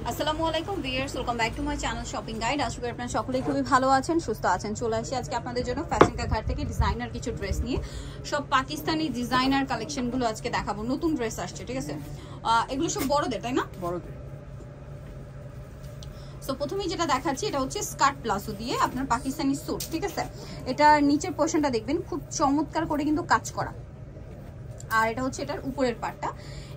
আসসালামু আলাইকুম viewers, welcome back to my channel shopping guide. আশা করি আপনারা সকলেই খুবই ভালো আছেন, সুস্থ আছেন। চলে আসি আজকে আপনাদের জন্য ফ্যাশন কা ঘাট থেকে ডিজাইনার কিছু ড্রেস নিয়ে। সব পাকিস্তানি ডিজাইনার কালেকশনগুলো আজকে দেখাবো। নতুন ড্রেস আসছে, ঠিক আছে? এগুলো সব বড়দের, তাই না? বড়দের। সো প্রথমেই যেটা দেখাচ্ছি এটা হচ্ছে স্কার্ট প্লাজো দিয়ে আপনার পাকিস্তানি স্যুট, ঠিক আছে? এটার নিচের পোর্শনটা দেখবেন খুব চমৎকার করে কিন্তু কাজ করা, আর এটা হচ্ছে এটার উপরের পার্টটা।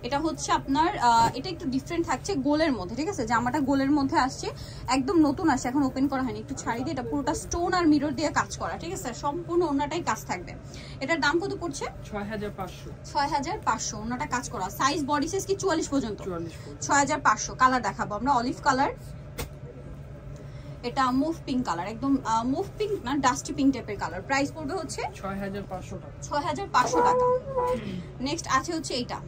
এটা হচ্ছে আপনার এটা একটু ডিফারেন্ট থাকছে গোলের মধ্যে, ঠিক আছে? জামাটা গোলের মধ্যে আসছে, একদম নতুন আসছে, এখন ওপেন করা হয়নি। একটু ছাড়ি দিয়ে এটা পুরোটা স্টোন আর মিরর দিয়ে কাজ করা, ঠিক আছে? সম্পূর্ণ ওন্নাটাই কাজ থাকবে। এটার দাম কত পড়ছে? 6500। 6500 ওন্নাটা কাজ করা। সাইজ বডি সাইজ কি 44 পর্যন্ত? 6500। কালার দেখাবো আমরা অলিভ কালার, এটা মুভ পিঙ্ক কালার, একদম মুভ পিঙ্ক না, ডাস্টি পিঙ্ক টাইপের কালার। প্রাইস পড়বে হচ্ছে 6500 টাকা। 6500 টাকা। নেক্সট আছে হচ্ছে এইটা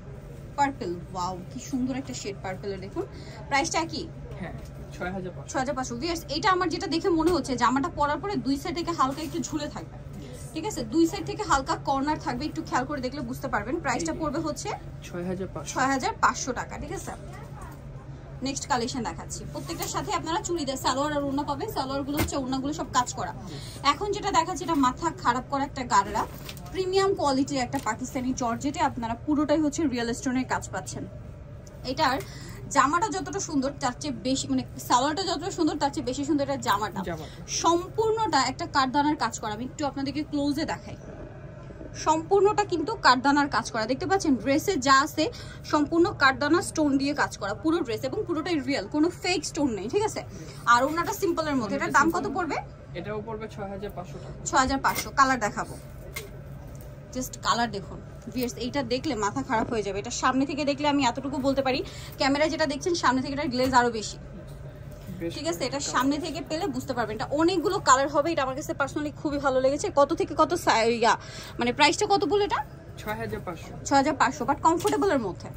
পার্পল। ওয়াও, কি সুন্দর একটা শেড পার্পলের, দেখুন। প্রাইসটা কি? হ্যাঁ, 6500। 6500। ভিউয়ার্স, এটা আমার যেটা দেখে মনে হচ্ছে জামাটা পরার পরে দুই সাইড থেকে হালকা একটু ঝুলে থাকবে, ঠিক আছে? দুই সাইড থেকে হালকা কর্নার থাকবে, একটু খেয়াল করে দেখলে বুঝতে পারবেন। প্রাইসটা পড়বে হচ্ছে 6500 টাকা, ঠিক আছে? নেক্সট কালেকশন দেখাচ্ছি। প্রত্যেকটার সাথে আপনারা চুড়িদার সালোয়ার আর ওড়না পাবেন। সালোয়ারগুলো হচ্ছে ওড়নাগুলো সব কাজ করা। এখন যেটা দেখাচ্ছি এটা মাথা খারাপ করা একটা গাড়রা, প্রিমিয়াম কোয়ালিটির একটা পাকিস্তানি জর্জেটে আপনারা পুরোটাই হচ্ছে রিয়েল স্টোনের কাজ পাচ্ছেন। এটার জামাটা যতটা সুন্দর তার চেয়ে বেশি, মানে সালোয়ারটা যতটা সুন্দর তার চেয়ে বেশি সুন্দর এটা জামাটা। সম্পূর্ণটা একটা কাঠদানার কাজ করা। আমি একটু আপনাদেরকে ক্লোজে দেখাই। সম্পূর্ণটা কিন্তু কাঠদানার কাজ করা, দেখতে পাচ্ছেন? ড্রেসে যা আছে সম্পূর্ণ কাঠদানা স্টোন দিয়ে কাজ করা পুরো ড্রেস, এবং পুরোটাই রিয়েল, কোনো ফেক স্টোন নেই, ঠিক আছে? আর ওনাটা সিম্পলের মধ্যে। এটার দাম কত পড়বে? এটাও পড়বে 6500 টাকা। 6500। কালার দেখাবো, জাস্ট কালার দেখুন ভিউয়ার্স, এইটা দেখলে মাথা খারাপ হয়ে যাবে। এটা সামনে থেকে দেখলে আমি এতটুকু বলতে পারি, ক্যামেরায় যেটা দেখছেন সামনে থেকে এটার গ্লেজ আরো বেশি, ঠিক আছে? এটা সামনে থেকে পেলে বুঝতে পারবেন। এটা অনেকগুলো কালার হবে। এটা আমার কাছে পার্সোনালি খুবই ভালো লেগেছে। কত থেকে কত মানে প্রাইসটা কত বলে? এটা 6500। 6500, বাট কমফোর্টেবল এর মধ্যে।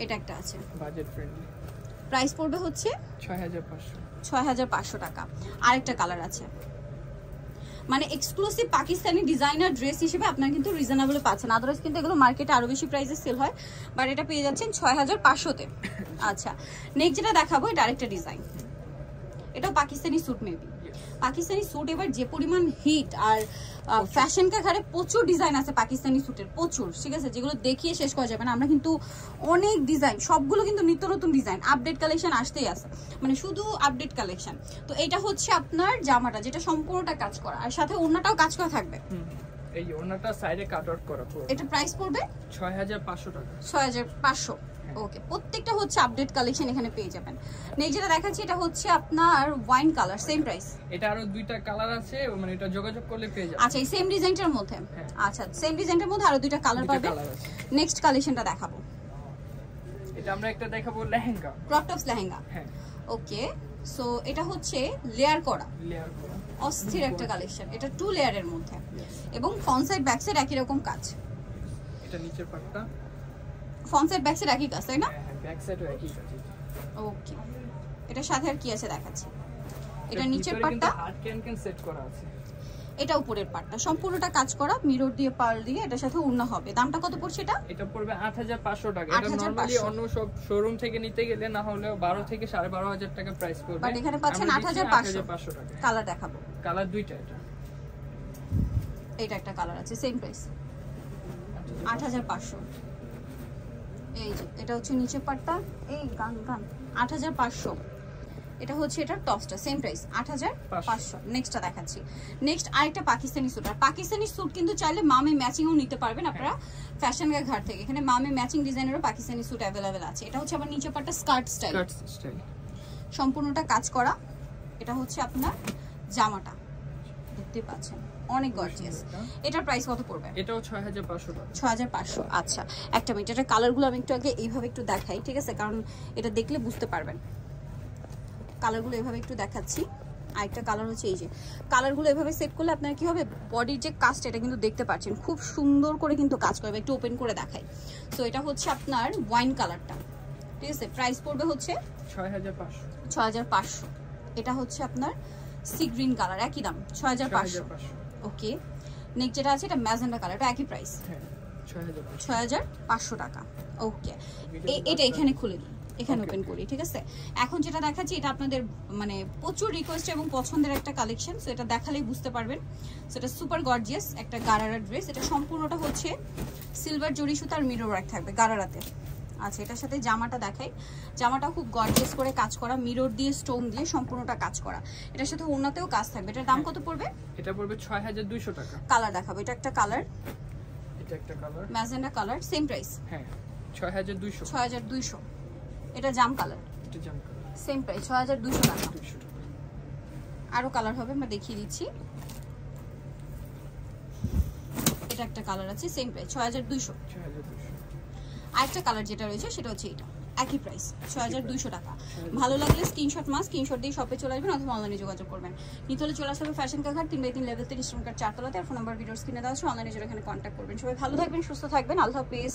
এটা একটা আছে বাজেট ফ্রেন্ডলি। প্রাইস পড়বে হচ্ছে 6500 টাকা। আরেকটা কালার আছে, মানে এক্সক্লুসিভ পাকিস্তানি ডিজাইনার ড্রেস হিসেবে আপনারা কিন্তু রিজনেবল পাচ্ছেন। আদারওয়াইজ কিন্তু এগুলো মার্কেটে আরো বেশি প্রাইসে সেল হয়, বাট এটা পেয়ে যাচ্ছেন 6500 তে। আচ্ছা, নেক্সট যেটা দেখাবো এটা আরেকটা ডিজাইন। এটাও Pakistani suit maybe. Pakistani suit এবার যে পরিমাণ হিট, আর ফ্যাশন কা ঘরে প্রচুর ডিজাইন আছে পাকিস্তানি স্যুটের, প্রচুর, ঠিক আছে? যেগুলো দেখিয়ে শেষ করা যাবে না। আমরা কিন্তু অনেক ডিজাইন, সবগুলো কিন্তু নিত্য নতুন ডিজাইন, আপডেট কালেকশন আসতেই আছে, মানে শুধু আপডেট কালেকশন। তো এটা হচ্ছে আপনার জামাটা, যেটা সম্পূর্ণটা কাজ করা, আর সাথে ওড়নাটাও কাজ করা থাকবে। এই ওড়নাটা সাইডে কাট আউট করা পুরো। এটা প্রাইস পড়বে 6500 টাকা। 6500। ওকে, প্রত্যেকটা হচ্ছে আপডেট কালেকশন এখানে পেয়ে যাবেন। নেক্সট যেটা দেখাচ্ছি এটা হচ্ছে আপনার ওয়াইন কালার, সেম প্রাইস। এটা আরো দুইটা কালার আছে, মানে এটা যোগাযোগ করলে পেয়ে যাবেন। আচ্ছা, এই সেম ডিজাইনটার মধ্যে? আচ্ছা, সেম ডিজাইনটার মধ্যে আরো দুইটা কালার পাবে। নেক্সট কালেকশনটা দেখাবো। এটা আমরা একটা দেখাবো লেহেঙ্গা, ক্রপ টপস লেহেঙ্গা। হ্যাঁ, ওকে। সো এটা হচ্ছে লেয়ার করা, লেয়ার করা, অস্থির একটা কালেকশন। এটা 2 লেয়ারের মধ্যে, এবং ফ্রন্ট সাইড ব্যাক সাইড একই রকম কাজ। এটা নিচের পার্টটা, ফ্রন্ট সাইড ব্যাক সাইড একই কাজ, তাই না? হ্যাঁ, ব্যাক সাইডও একই কাজ। ওকে, এটার সাথে আর কি আছে দেখাচ্ছি। এটা নিচের পার্টটা হার্ড ক্যান সেট করা আছে। এটা উপরের পার্টটা সম্পূর্ণটা কাজ করা, মিরর দিয়ে পার্ল দিয়ে। এটার সাথে ওড়না হবে। দামটা কত পড়ছে এটা? এটা পড়বে 8500 টাকা। এটা নরমালি অন্য সব শোরুম থেকে নিতে গেলে না হলে 12 থেকে 12500 টাকা প্রাইস পড়বে, বাট এখানে পাচ্ছেন 8500 টাকা। কালার দেখাবো। কালার দুইটা। এটা একটা কালার আছে, সেম প্রাইস 8500। এই যে এটা হচ্ছে নিচের পার্টটা, এই গান 8500। এটা হচ্ছে এটার টপসটা, সেম প্রাইস 8500। নেক্সটটা দেখাচ্ছি। নেক্সট আরেকটা পাকিস্তানি স্যুট। আর পাকিস্তানি স্যুট কিন্তু চাইলে মামে ম্যাচিংও নিতে পারবেন আপনারা ফ্যাশন কা ঘাট থেকে। এখানে মামে ম্যাচিং ডিজাইনেরও পাকিস্তানি স্যুট অ্যাভেলেবেল আছে। এটা হচ্ছে আবার নিচের পার্টটা স্কার্ট স্টাইল, সম্পূর্ণটা কাজ করা। এটা হচ্ছে আপনার জামাটা, দেখতে পাচ্ছেন অনেক গর্জিয়াস। এটার প্রাইস কত পড়বে? এটাও 6500 টাকা। 6500। আচ্ছা, একটা মিনিট, এটার কালারগুলো আমি একটু আগে এইভাবে একটু দেখাই, ঠিক আছে? কারণ এটা দেখলে বুঝতে পারবেন। কালারগুলো এভাবে একটু দেখাচ্ছি। আরেকটা কালার হচ্ছে এই যে, কালারগুলো এভাবে সেট করলে আপনার কি হবে, বডির যে কাজটা এটা কিন্তু দেখতে পাচ্ছেন খুব সুন্দর করে কিন্তু কাজ করবে। একটু ওপেন করে দেখাই। তো এটা হচ্ছে আপনার ওয়াইন কালারটা, ঠিক আছে? প্রাইস পড়বে হচ্ছে 6500। এটা হচ্ছে আপনার সি গ্রিন কালার, একই দাম 6500। ওকে, নেক্সট যেটা আছে এটা ম্যাজেন্ডা কালার, এটা একই প্রাইস 6500 টাকা। ওকে, এটা এখানে খুলে দিই। এখানে ওপেন করি, ঠিক আছে? এখন যেটা দেখাচ্ছি এটা আপনাদের মানে প্রচুর রিকোয়েস্ট এবং পছন্দের একটা কালেকশন, সো এটা দেখালেই বুঝতে পারবেন। সো এটা সুপার গর্জিয়াস একটা গারারা ড্রেস। এটা সম্পূর্ণটা হচ্ছে সিলভার জরি সুতার মিরর ওয়ার্ক থাকবে গারারাতে। আচ্ছা, এটার সাথে জামাটা দেখাই। জামাটা খুব গর্জিয়াস করে কাজ করা, মিরর দিয়ে স্টোন দিয়ে সম্পূর্ণটা কাজ করা। এটার সাথে ওড়নাতেও কাজ থাকবে। এটার দাম কত পড়বে? এটা পড়বে 6200 টাকা। কালার দেখাবো, এটা একটা কালার, এটা একটা colour, magenta colour, same price. হ্যাঁ 6200। 6200। এটা জাম কালার, এটা জাম কালার, সেম প্রাইস 6200 টাকা। 200 টাকা। আরো কালার হবে, আমরা দেখিয়ে দিচ্ছি। এটা একটা কালার আছে, সেম প্রাইস 6200। 6200। আরেকটা কালার যেটা রয়েছে সেটা হচ্ছে এটা, একই প্রাইস 6200 টাকা। ভালো লাগলে স্ক্রিনশট দিয়ে শপে চলে আসবেন অথবা অনলাইনে যোগাযোগ করবেন। নিতে হলে চলে আসবে ফ্যাশন কাঘাট 3x3 লেভেল 3 স্টোন কার্ড 4 তলাতে। আর ফোন নাম্বার ভিডিওর স্ক্রিনে দেওয়া আছে, অনলাইনে জন্য এখানে কন্ট্যাক্ট করবেন। সবাই ভালো থাকবেন, সুস্থ থাকবেন, আল্লাহ হাফেজ।